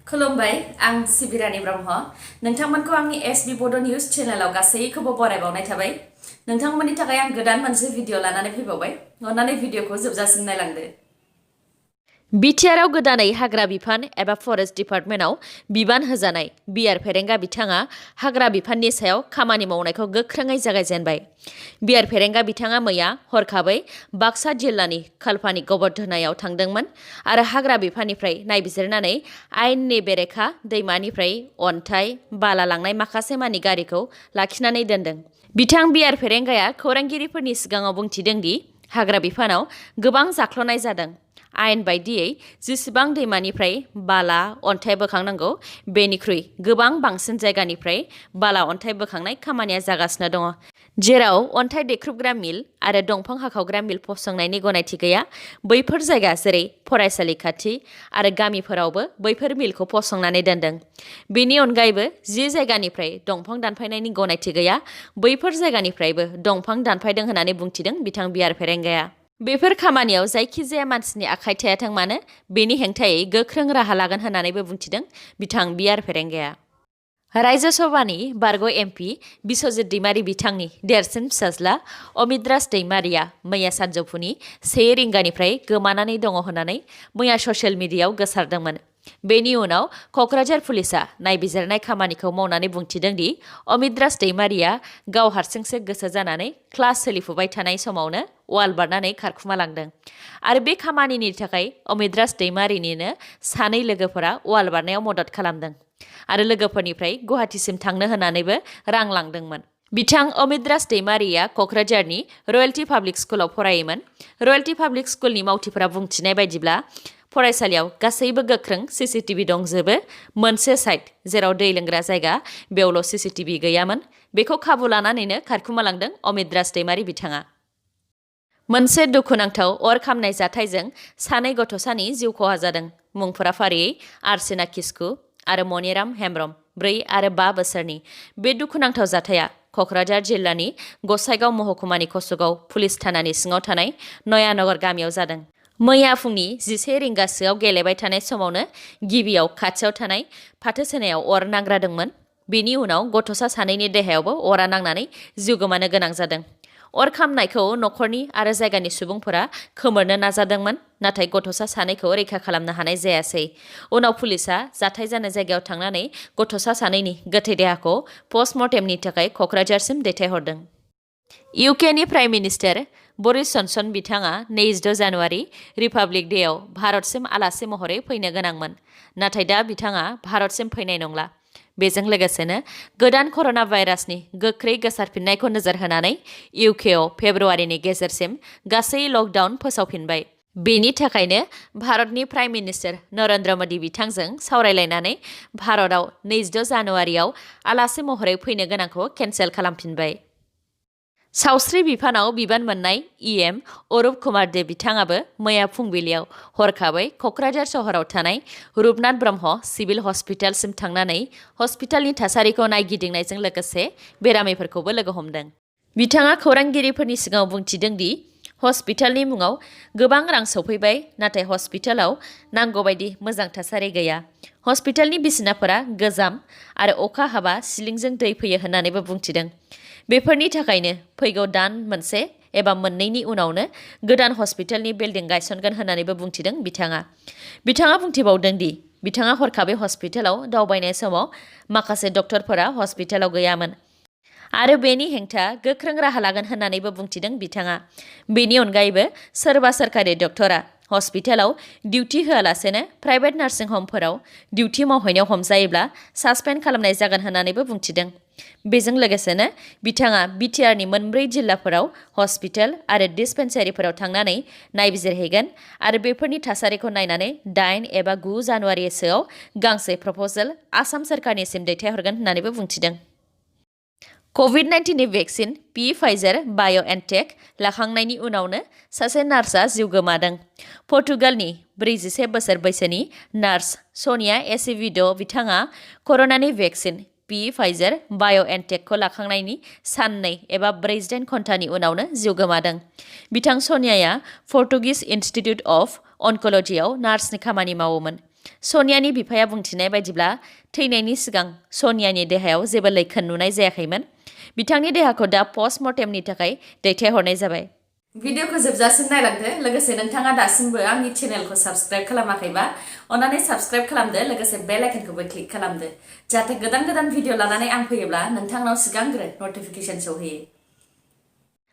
खुलुमबाय आं सिबिरानि ब्रह्म नोंथांमोनखौ आंनि एसबी बड' निउज चेनेलाव गासैखौबो बरायबावनाय थाबाय नोंथांमोननि थाखाय आं गोदान मोनसे भिडिअ लानानै फैबावबाय अन्नानै भिडिअखौ जोबजासिम नायलांदो BTR आव गोदानै हाग्रा बिफान एबा फरेस्ट डिपार्टमेन्टआव बिबान होजानाय BR फेरेंगा बिथाङा हाग्रा बिफाननि सायाव खामानि मावनायखौ गोख्रोङै जागायजेनबाय BR फेरेंगा बिथाङा मैया हरखाबै बाक्सा जिल्लानि खालपानि गथ'नायाव थांदोंमोन आरो हाग्रा बिफाननिफ्राय नायबिजिरनानै आयेननि बेरेखा दैमानिफ्राय अन्थाइ बाला लांनाय माखासे मानि गारिखौ लाखिनानै दोनदों बिथां BR फेरेंगाया खौरांगिरिफोरनि सिगाङाव बुंथिदों दि हाग्रा बिफानाव गोबां जाख्ल'नाय जादों आयेन बायदियै जेसेबां दैमानिफ्राय बाला अन्थाइ बोखांनांगौ बेनिख्रुइ गोबां बांसिन जायगानिफ्राय बाला अन्थाइ बोखांनाय खामानिया जागासिनो दङ जेराव अन्थाइ देख्रुबग्रा मिल आरो दंफां हाखावग्रा मिल फसंनायनि गनायथि गैया बैफोर जायगा जेरै फरायसालि खाथि आरो गामिफोरावबो बैफोर मिलखौ फसंनानै दोनदों बेनि अनगायैबो जि जायगानिफ्राय दंफां दानफायनायनि गनायथि गैया बैफोर जायगानिफ्रायबो दंफां दानफायदों होननानै बुंथिदों बिथां BR फेरेंगाया बेफोर खामानियाव जायखिजाया मानसिनि आखाइ थायाथों मानो बेनि हेंथायै गोख्रों राहा लागोन होननानैबो बुंथिदों बिथां BR फेरेंगाया रायजो सभानि बारग' MP बिस्वजित दैमारि बिथांनि देरसिन फिसाज्ला अमितराज दैमारिया मैया सानजौफुनि 1 रिंगानिफ्राय गोमानानै दङ होननानै मैया ससियेल मिडियायाव गोसारदोंमोन बेनि उनाव क'क्राझार पुलिसआ नायबिजिरनाय खामानिखौ मावनानै बुंथिदों दि अमितराज दैमारिया गाव हारसिंसो गोसो जानानै क्लास सोलिफुबाय थानाय समावनो वाल बारनानै खारखुमालांदों आरो बे खामानिनि थाखाय अमितराज दैमारिनिनो सानै लोगोफोरा वाल बारनायाव मदद खालामदों आरो लोगोफोरनिफ्राय गुवाहाटीसिम थांनो होनानैबो रां लांदोंमोन बिथां अमितराज दैमारिया क'क्राझारनि रयेल्टी पाब्लिक स्कुलाव फरायोमोन रयेल्टी पाब्लिक स्कुलनि मावथिफोरा बुंथिनाय बायदिब्ला फरायसालियाव गासैबो गोख्रों CCTV दंजोबो मोनसे साइड जेराव दै लोंग्रा जायगा बेयावल' CCTV गैयामोन बेखौ खाबु लानानैनो खारखुमालांदों अमितराज दैमारि बिथाङा मोनसे दुखुनांथाव अर खामनाय जाथायजों सानै गथ'सानि जिउ खहा जादों मुंफोरा फारियै आर्सेना किस्कु आरो मनिराम हेम्ब्रम 4 आरो 5 बोसोरनि बे दुखुनांथाव जाथाया क'क्राझार जिल्लानि गसाइगाव महकुमानि कसुगाव पुलिस थानानि सिङाव थानाय नयानगर गामियाव जादों मैया फुंनि 11 रिंगासोआव गेलेबाय थानाय समावनो गिबियाव खाथियाव थानाय फाथोसेनायाव अर नांग्रादोंमोन बेनि उनाव गथ'सा सानैनि देहायावबो अरा नांनानै जिउ गोमानो गोनां जादों अर खामनायखौ न'खरनि आरो जायगानि सुबुंफोरा खोमोरनो नाजादोंमोन नाथाय गथ'सा सानैखौ रैखा खालामनो हानाय जायासै उनाव पुलिसआ जाथाय जानाय जायगायाव थांनानै गथ'सा सानैनि गोथै देहाखौ पस्टमर्टेमनि थाखाय क'क्राझारसिम दैथायहरदों UKनि प्राइम मिनिस्टार बरिस जनसन बिथाङा 26 जानुवारि रिपाब्लिक डेआव भारतसिम आलासि महरै फैनो गोनांमोन नाथाय दा बिथाङा भारतसिम फैनाय नंला बेजों लोगोसेनो गोदान कर'ना भाइरासनि गोख्रै गोसारफिननायखौ नोजोर होनानै UKआव फेब्रुवारिनि गेजेरसिम गासै लकडाउन फोसावफिनबाय बेनि थाखायनो भारतनि प्राइम मिनिस्टार नरेन्द्र मोदी बिथांजों सावरायलायनानै भारतआव 26 जानुवारियाव आलासि महरै फैनो गोनांखौ केन्सेल खालामफिनबाय सावस्रि बिफानाव बिबान मोननाय EM अरुप कुमार दे बिथाङाबो मैया फुंबिलियाव हरखाबै क'क्राझार सहराव थानाय रुपनाथ ब्रह्म सिभिल हस्पिटालसिम थांनानै हस्पिटालनि थासारिखौ नायगिदिंनायजों लोगोसे बेरामिफोरखौबो लोगो हमदों बिथाङा खौरांगिरिफोरनि सिगाङाव बुंथिदों दि हस्पिटालनि मुङाव गोबां रां सौफैबाय नाथाय हस्पिटालाव नांगौबायदि मोजां थासारि गैया हस्पिटालनि बिसिनाफोरा गोजाम आरो अखा हाबा सिलिंजों दै फैयो होननानैबो बुंथिदों बेफोरनि थाखायनो फैगौ दान मोनसे एबा मोननैनि उनावनो गोदान हस्पिटालनि बिल्डिं गायसनगोन होननानैबो बुंथिदों बिथाङा बुंथिबावदों दि बिथाङा हरखाबै हस्पिटालाव दावबायनाय समाव माखासे डक्टरफोरा हस्पिटालाव गैयामोन आरो बेनि हेंथा गोख्रों राहा लागोन होननानैबो बुंथिदों बिथाङा बेनि अनगायैबो सोरबा सोरखारि डक्टरा हस्पिटालाव डिउटि होआलासेनो प्राइभेट नार्सिं हमफोराव डिउटि मावहैनायाव हमजायोब्ला सासपेन्ड खालामनाय जागोन होननानैबो बुंथिदों बेजों लोगोसेनो बिथाङा BTRनि मोनब्रै जिल्लाफोराव हस्पिटाल आरो डिस्पेन्सारिफोराव थांनानै नायबिजिरहैगोन आरो बेफोरनि थासारिखौ नायनानै 8 एबा 9 जानुवारिसोआव गांसे प्रप'जेल आसाम सोरखारनिसिम दैथायहरगोन होननानैबो बुंथिदों COVID-19नि भेक्सिन फाइजार बाय'एनटेक लाखांनायनि उनावनो सासे नार्सआ जिउ गोमादों पर्तुगालनि 41 बोसोर बैसोनि नार्स सनिया एसेविडो बिथाङा कर'नानि भेक्सिन फाइजार बाय'एनटेकखौ लाखांनायनि 2 एबा 48 घन्टानि उनावनो जिउ गोमादों बिथां सनियाया पर्तुगिस इन्स्टिट्युट अफ अनकलजियाव नार्सनि खामानि मावोमोन सनियानि बिफाया बुंथिनाय बायदिब्ला थैनायनि सिगां सनियानि देहायाव जेबो लैखोन नुनाय जायाखैमोन। बिथांनि देहाखौ दा पस्टमर्टेमनि थाखाय दैथायहरनाय जाबाय। भिडिअखौ जोबजासिम नायलांदो। लोगोसे नोंथाङा दासिमबो आंनि चेनेलखौ साबस्क्राइब खालामाखैबा अन्नानै साबस्क्राइब खालामदो। लोगोसे बेल आइकनखौबो क्लिक खालामदो जाहाथे गोदान भिडिअ लानानै आं फैयोब्ला नोंथांनाव सिगांग्रो नटिफिकेसन सौहैयो।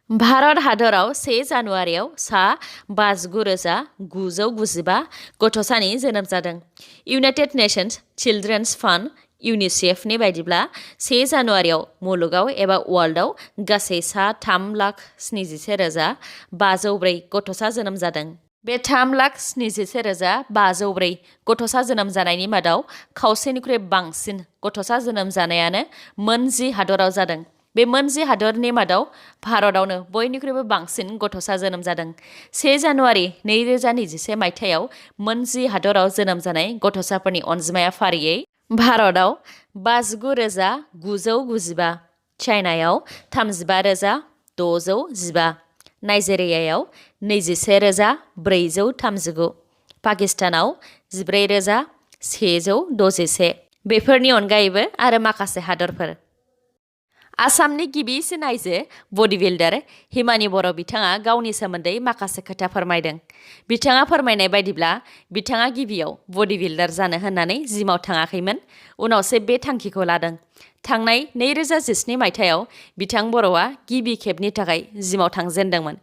भारत हादराव 1 जानुवारियाव सा 59,995 गथ'सानि जोनोम जादों। इउनाइटेड नेशन्स चिल्ड्रेन्स फान्ड इउनिसेफनि बायदिब्ला 1 जानुवारियाव मुलुगाव एबा वर्ल्डआव गासै सा 3,77,504 गथ'सा जोनोम जादों। बे 3,77,504 गथ'सा जोनोम जानायनि मादाव खावसेनिख्रुइ बांसिन गथ'सा जोनोम जानायानो मोन 10 हादराव जादों। बे मोन 10 हादरनि मादाव भारतआवनो बयनिख्रुइबो बांसिन गथ'सा जोनोम जादों। 1 जानुवारि 2021 मायथाइयाव मोन 10 हादराव जोनोम जानाय गथ'साफोरनि अनजिमाया फारियै भारतआव 59,995, चाइनायाव 35,615, नाइजेरियायाव 21,439, पाकिस्तानाव 14,161। बेफोरनि अनगायैबो आरो माखासे हादरफोर। आसामनि गिबिसिन आइजो बडी बिल्डार हिमानी बर' बिथाङा गावनि सोमोन्दै माखासे खोथा फोरमायदों। बिथाङा फोरमायनाय बायदिब्ला बिथाङा गिबियाव बडी बिल्डार जानो होननानै जिमाव थाङाखैमोन, उनावसो बे थांखिखौ लादों। थांनाय 2017 मायथाइयाव बिथां बर'आ गिबि खेबनि थाखाय जिमाव थांजेनदोंमोन।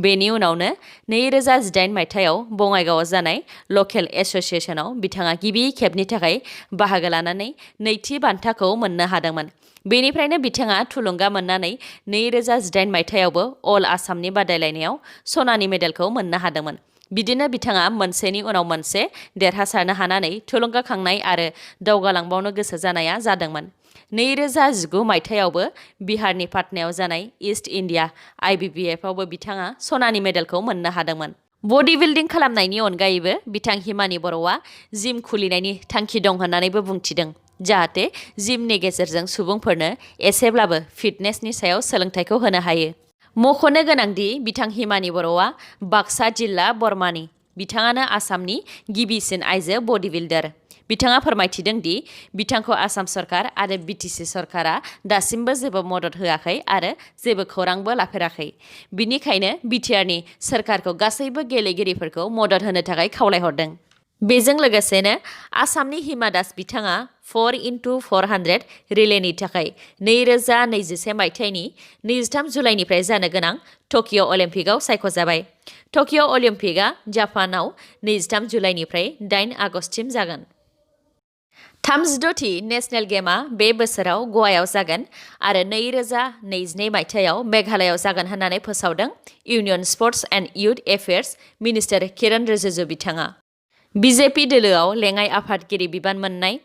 बेनि उनावनो 2018 मायथाइयाव बङाइगावआव जानाय लकेल एस'सिएशनाव बिथाङा गिबि खेबनि थाखाय बाहागो लानानै नैथि बान्थाखौ मोननो हादोंमोन। बेनिफ्रायनो बिथाङा थुलुंगा मोननानै 2018 मायथाइयावबो अल आसामनि बादायलायनायाव सनानि मेडेलखौ मोननो हादोंमोन। बिदिनो बिथाङा मोनसेनि उनाव मोनसे देरहासारनो हानानै थुलुंगाखांनाय आरो दावगालांबावनो गोसो जानाया जादोंमोन। 2019 मायथाइयावबो बिहारनि पाटनायाव जानाय इस्ट इन्डिया IBBFआवबो बिथाङा सनानि मेडेलखौ मोननो हादोंमोन। बडी बिल्डिं खालामनायनि अनगायैबो बिथां हिमानी बर'आ जिम खुलिनायनि थांखि दं होननानैबो बुंथिदों, जाहाथे जिमनि गेजेरजों सुबुंफोरनो एसेब्लाबो फिटनेसनि सायाव सोलोंथाइखौ होनो हायो। मख'नो गोनांदि बिथां हिमानी बर'आ बाक्सा जिल्ला बरमानि। बिथाङानो आसामनि गिबिसिन आइजो बडी बिल्डार। बिथाङा फोरमायथिदों दि बिथांखौ आसाम सरकार आरो BTC सरकारा दासिमबो जेबो मदद होआखै आरो जेबो खौरांबो लाफेराखै। बिनिखायनो BTRनि सरकारखौ गासैबो गेलेगिरिफोरखौ मदद होनो थाखाय खावलायहरदों। बेजों लोगोसेनो आसामनि हिमा दास बिथाङा 4x400 रिलेनि थाखाय 2021 मायथाइनि 23 जुलाइनिफ्राय जानो गोनां टकिअ अलिम्पिकआव सायख'जाबाय। टकिअ अलिम्पिकआ जापानाव 23 जुलाइनिफ्राय 8 आगस्तसिम जागोन। 36थि नेशनेल गेमआ बे बोसोराव गवायाव जागोन आरो 2022 मायथाइयाव मेघालयआव जागोन होननानै फोसावदों union sports and youth affairs minister Kiren Rijiju बिथाङा। BJP दोलोआव लेङाइ आफादगिरि बिबान मोननाय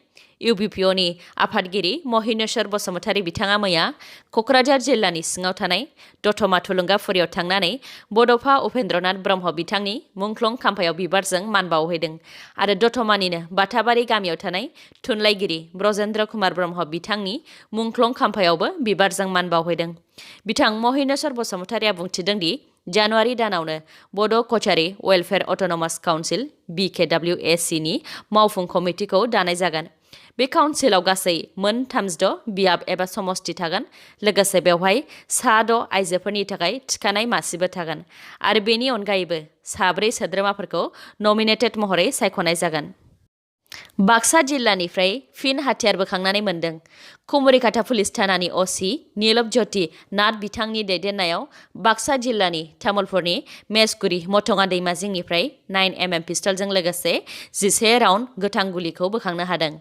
UPPOनि आफादगिरि महिनेश्वर बसुमतारी बिथाङा मैया क'क्राझार जिल्लानि सिङाव थानाय दतमा थुलुंगाफुरियाव थांनानै बड'फा उपेन्द्रनाथ ब्रह्म बिथांनि मुंख्लं खाम्फायाव बिबारजों मान बावहैदों आरो दतमानिनो बाथाबारि गामियाव थानाय थुनलाइगिरि ब्रजेन्द्र कुमार ब्रह्म बिथांनि मुंख्लं खाम्फायावबो बिबारजों मान बावहैदों। बिथां महिनेश्वर बसुमतारीया बुंथिदों दि जानुवारि दानावनो बड' Kachari welfare autonomous council BKWAC नि मावफुं कमिटिखौ दानाय जागोन। बे काउन्सिलाव गासै मोन 36 बियाब एबा समष्टि थागोन। लोगोसे बेवहाय सा 6 आइजोफोरनि थाखाय थिखानाय मासिबो थागोन आरो बेनि अनगायैबो सा 4 सोद्रोमाफोरखौ नमिनेटेड महरै सायख'नाय जागोन। बाक्सा जिल्लानिफ्राय फिन हाथियार बोखांनानै मोनदों। कुमरिकाटा पुलिस थानानि OC नीलब ज्योति नाथ बिथांनि दैदेननायाव बाक्सा जिल्लानि तामुलपुरनि मेसगुरि मथङा दैमा जिंनिफ्राय 9mm पिस्तलजों लोगोसे 11 राउन्ड गोथां गुलिखौ बोखांनो हादों।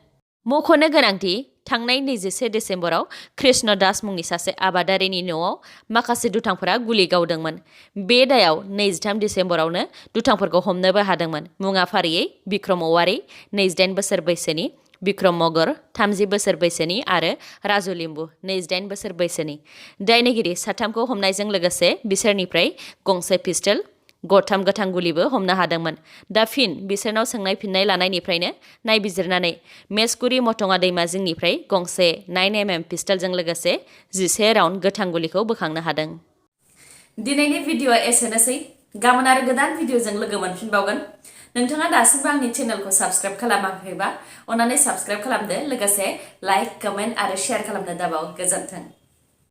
मख'नो गोनांदि थांनाय 21 डिसेम्बराव कृष्ण दास मुंनि सासे आबादारिनि न'आव माखासे दुथांफोरा गुलि गावदोंमोन। बे दायाव 23 डिसेम्बरावनो दुथांफोरखौ हमनोबो हादोंमोन। मुङा फारियै बिक्रम औवारी 28 बोसोर बैसोनि, बिक्रम मगर 30 बोसोर बैसोनि आरो राजु लिम्बु 28 बोसोर बैसोनि। दायनिगिरि साथामखौ हमनायजों लोगोसे बिसोरनिफ्राय गंसे पिस्तल, गथाम गोथां गुलिबो हमनो हादोंमोन। दा फिन बिसोरनाव सोंनाय फिननाय लानायनिफ्रायनो नायबिजिरनानै मेसगुरि मथङा दैमा जिंनिफ्राय गंसे 9mm पिस्तलजों लोगोसे 11 राउन्ड गोथां गुलिखौ बोखांनो हादों। दिनैनि भिडिअ'आ एसेनोसै। गाबोन आरो गोदान भिडिअ'जों लोगो मोनफिनबावगोन। नोंथाङा दासिमबो आंनि चेनेलखौ साबस्क्राइब खालामाखैबा अन्नानै साबस्क्राइब खालामदो लोगोसे लाइक कमेन्ट आरो शेयार खालामनो दाबाव गोजोन्थों